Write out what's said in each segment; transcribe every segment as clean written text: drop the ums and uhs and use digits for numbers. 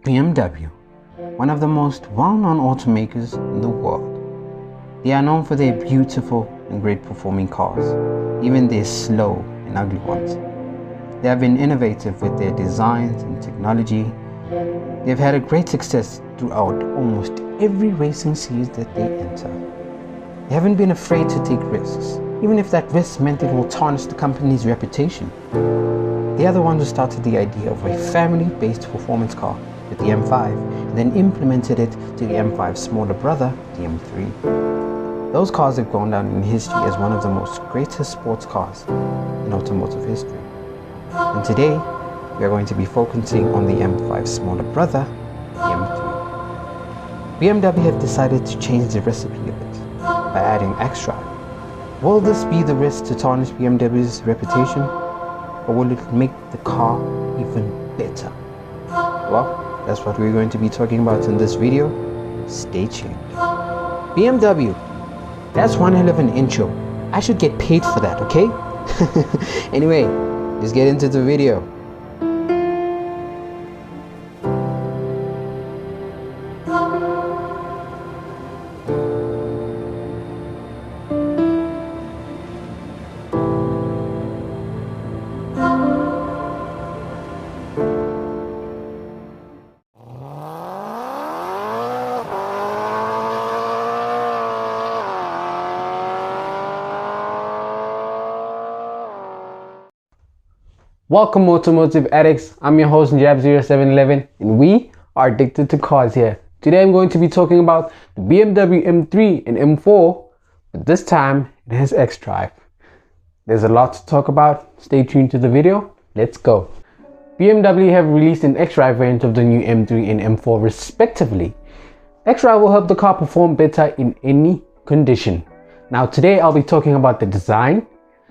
BMW, one of the most well-known automakers in the world. They are known for their beautiful and great performing cars, even their slow and ugly ones. They have been innovative with their designs and technology. They've had a great success throughout almost every racing series that they enter. They haven't been afraid to take risks, even if that risk meant it will tarnish the company's reputation. They are the ones who started the idea of a family-based performance car with the M5, and then implemented it to the M5's smaller brother, the M3. Those cars have gone down in history as one of the most greatest sports cars in automotive history. And today, we are going to be focusing on the M5's smaller brother, the M3. BMW have decided to change the recipe of it by adding Xdrive. Will this be the risk to tarnish BMW's reputation, or will it make the car even better? Well, that's what we're going to be talking about in this video. Stay tuned. BMW, that's one hell of an intro. I should get paid for that, okay? Anyway, let's get into the video. Welcome Automotive Addicts, I'm your host Jab0711 and we are addicted to cars here. Today I'm going to be talking about the BMW M3 and M4, but this time it has Xdrive. There's a lot to talk about, stay tuned to the video, let's go. BMW have released an Xdrive variant of the new M3 and M4 respectively. Xdrive will help the car perform better in any condition. Now today I'll be talking about the design,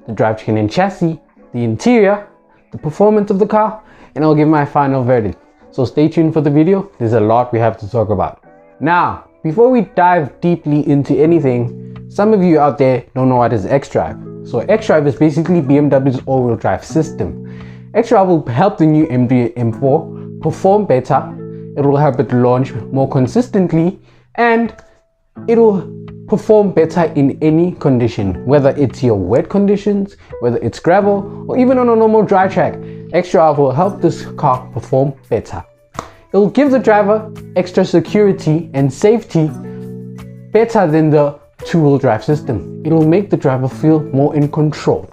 the drivetrain and chassis, the interior, the performance of the car, and I'll give my final verdict. So stay tuned for the video, there's a lot we have to talk about. Now, before we dive deeply into anything, some of you out there don't know what is Xdrive. So Xdrive is basically BMW's all-wheel drive system. Xdrive will help the new M3 and M4 perform better, it will help it launch more consistently, and it will perform better in any condition, whether it's your wet conditions, whether it's gravel, or even on a normal dry track. Xdrive will help this car perform better. It will give the driver extra security and safety better than the two-wheel drive system. It will make the driver feel more in control.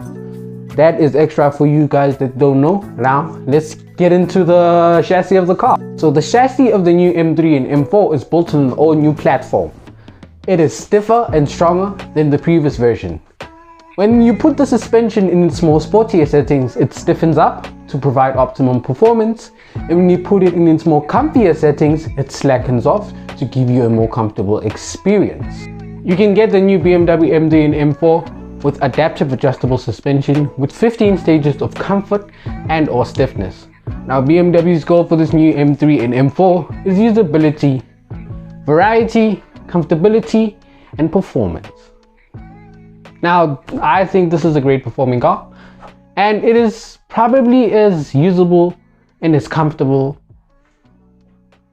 That is Xdrive for you guys that don't know. Now let's get into the chassis of the car. So the chassis of the new M3 and M4 is built on an all-new platform. It is stiffer and stronger than the previous version. When you put the suspension in its more sportier settings, it stiffens up to provide optimum performance, and when you put it in its more comfier settings, it slackens off to give you a more comfortable experience. You can get the new BMW M3 and M4 with adaptive adjustable suspension with 15 stages of comfort and or stiffness. Now BMW's goal for this new M3 and M4 is usability, variety, comfortability and performance. Now I think this is a great performing car, and it is probably as usable and as comfortable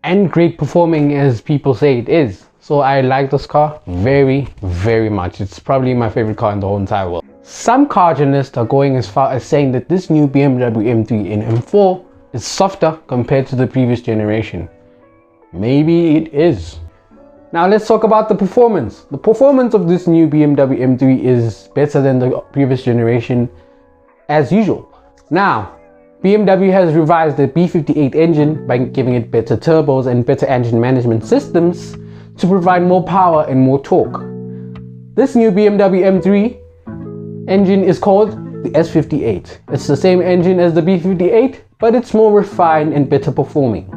and great performing as people say it is. So I like this car very much. It's probably my favorite car in the whole entire world. Some car journalists are going as far as saying that this new BMW M3 and M4 is softer compared to the previous generation. Maybe it is. Now let's talk about the performance. The performance of this new BMW M3 is better than the previous generation as usual. Now, BMW has revised the B58 engine by giving it better turbos and better engine management systems to provide more power and more torque. This new BMW M3 engine is called the S58. It's the same engine as the B58, but it's more refined and better performing.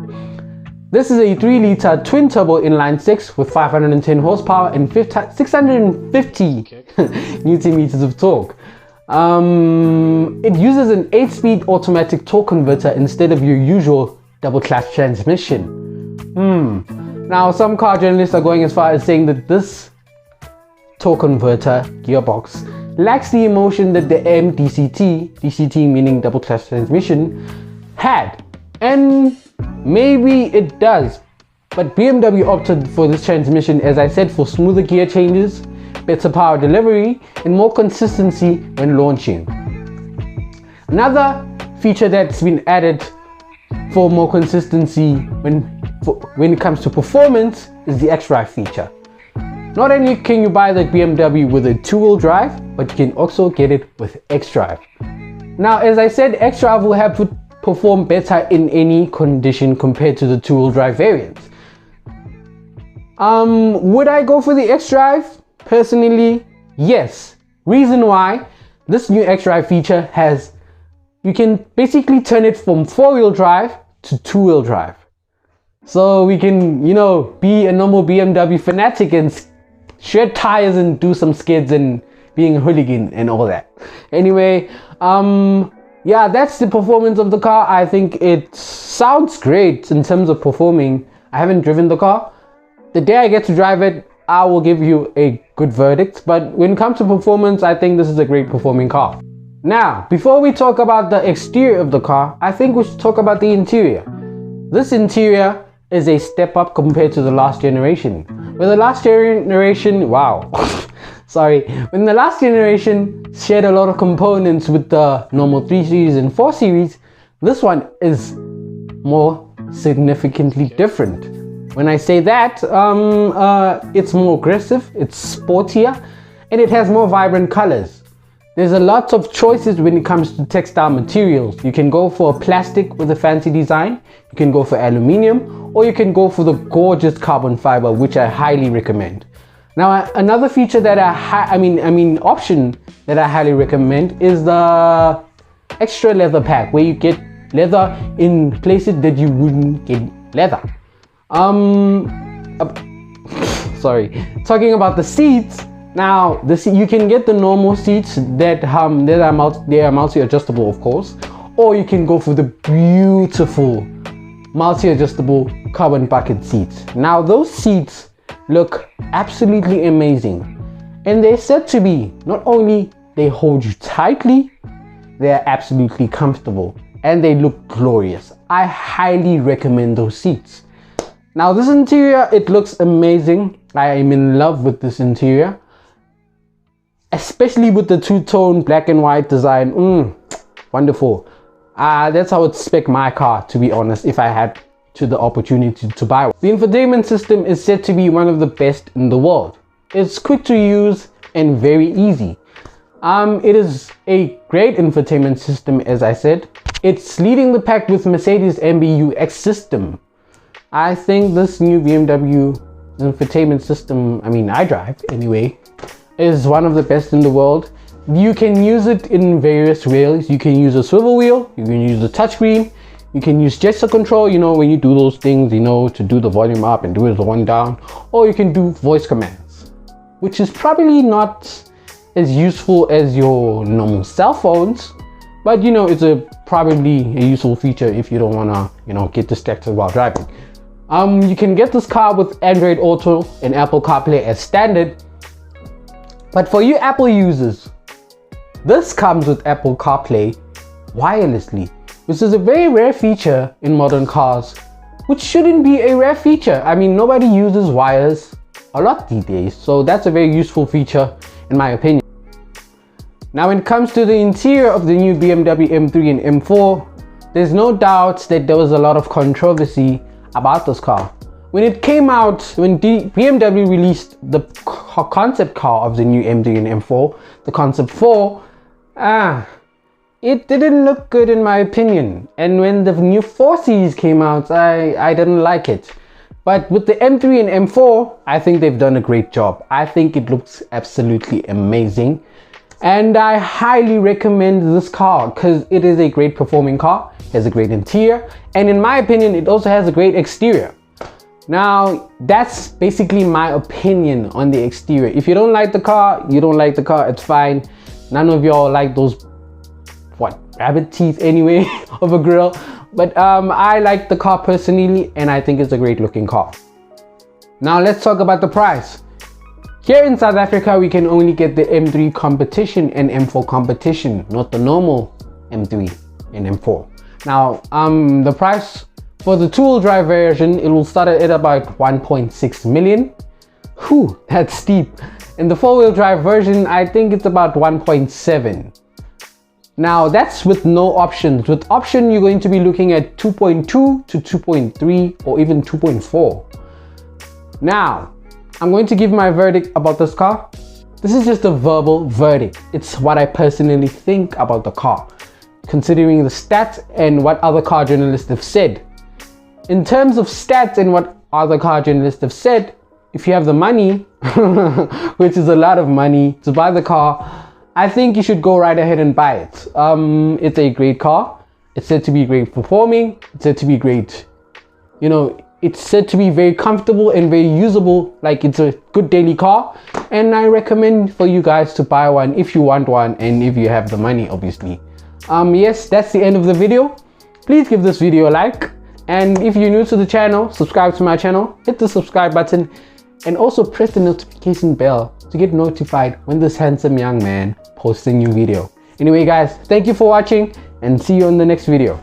This is a 3-liter twin-turbo inline-6 with 510 horsepower and 650 Newton meters of torque. It uses an 8-speed automatic torque converter instead of your usual double-clutch transmission. Now, some car journalists are going as far as saying that this torque converter gearbox lacks the emotion that the DCT meaning double-clutch transmission, had. And Maybe it does, but BMW opted for this transmission, as I said, for smoother gear changes, better power delivery, and more consistency when launching. Another feature that's been added for more consistency when it comes to performance is the Xdrive feature. Not only can you buy the BMW with a two-wheel drive, but you can also get it with Xdrive. Now, as I said, Xdrive will have to perform better in any condition compared to the two-wheel drive variants. Would I go for the Xdrive? Personally, yes. Reason why: this new Xdrive feature has, you can basically turn it from four-wheel drive to two-wheel drive. So we can, be a normal BMW fanatic and shed tires and do some skids and being a hooligan and all that. Anyway, yeah, that's the performance of the car. I think it sounds great in terms of performing. I haven't driven the car. The day I get to drive it, I will give you a good verdict. But when it comes to performance, I think this is a great performing car. Now, before we talk about the exterior of the car, I think we should talk about the interior. This interior is a step up compared to the last generation. With the last generation, wow, sorry. When the last generation shared a lot of components with the normal 3 Series and 4 Series, this one is more significantly different. When I say that, it's more aggressive, it's sportier, and it has more vibrant colors. There's a lot of choices when it comes to textile materials. You can go for a plastic with a fancy design, you can go for aluminium, or you can go for the gorgeous carbon fiber, which I highly recommend. Now, another feature that option that I highly recommend is the extra leather pack, where you get leather in places that you wouldn't get leather. Sorry, talking about the seats. Now, you can get the normal seats that are multi-adjustable, of course, or you can go for the beautiful multi-adjustable carbon bucket seats. Now, those seats look absolutely amazing, and they're said to be, not only they hold you tightly, they're absolutely comfortable, and they look glorious. I highly recommend those seats. Now, this interior, it looks amazing. I am in love with this interior, especially with the two-tone black and white design. Wonderful. That's how I would spec my car, to be honest, if I had the opportunity to buy one. The infotainment system is said to be one of the best in the world. It's quick to use and very easy. It is a great infotainment system, as I said. It's leading the pack with Mercedes MBUX system. I think this new BMW infotainment system, iDrive anyway, is one of the best in the world. You can use it in various ways. You can use a swivel wheel, you can use a touchscreen, you can use gesture control, when you do those things, to do the volume up and do the one down, or you can do voice commands, which is probably not as useful as your normal cell phones, but it's probably a useful feature if you don't want to, get distracted while driving. You can get this car with Android Auto and Apple CarPlay as standard. But for you Apple users, this comes with Apple CarPlay wirelessly, which is a very rare feature in modern cars, which shouldn't be a rare feature. Nobody uses wires a lot these days, so that's a very useful feature in my opinion. Now, when it comes to the interior of the new BMW M3 and M4, there's no doubt that there was a lot of controversy about this car. When it came out, when BMW released the concept car of the new M3 and M4, the Concept 4, it didn't look good in my opinion. And when the new 4 Series came out, I didn't like it. But with the M3 and M4, I think they've done a great job. I think it looks absolutely amazing. And I highly recommend this car because it is a great performing car, it has a great interior, and in my opinion, it also has a great exterior. Now, that's basically my opinion on the exterior. If you don't like the car, you don't like the car, it's fine. None of y'all like those, rabbit teeth anyway of a grill. But I like the car personally, and I think it's a great looking car. Now let's talk about the price. Here in South Africa, we can only get the M3 competition and M4 competition, not the normal M3 and M4. Now, the price For the two-wheel drive version, it will start at about 1.6 million. Whew, that's steep. In the four-wheel drive version, I think it's about 1.7. Now that's with no options. With option, you're going to be looking at 2.2 to 2.3 or even 2.4. Now, I'm going to give my verdict about this car. This is just a verbal verdict. It's what I personally think about the car, considering the stats and what other car journalists have said. In terms of stats and what other car journalists have said, if you have the money, which is a lot of money, to buy the car, I think you should go right ahead and buy it. It's a great car. It's said to be great performing. It's said to be great. It's said to be very comfortable and very usable. Like, it's a good daily car. And I recommend for you guys to buy one if you want one and if you have the money, obviously. Yes, that's the end of the video. Please give this video a like. And if you're new to the channel, subscribe to my channel. Hit the subscribe button. And also press the notification bell to get notified when this handsome young man posts a new video. Anyway guys, thank you for watching and see you on the next video.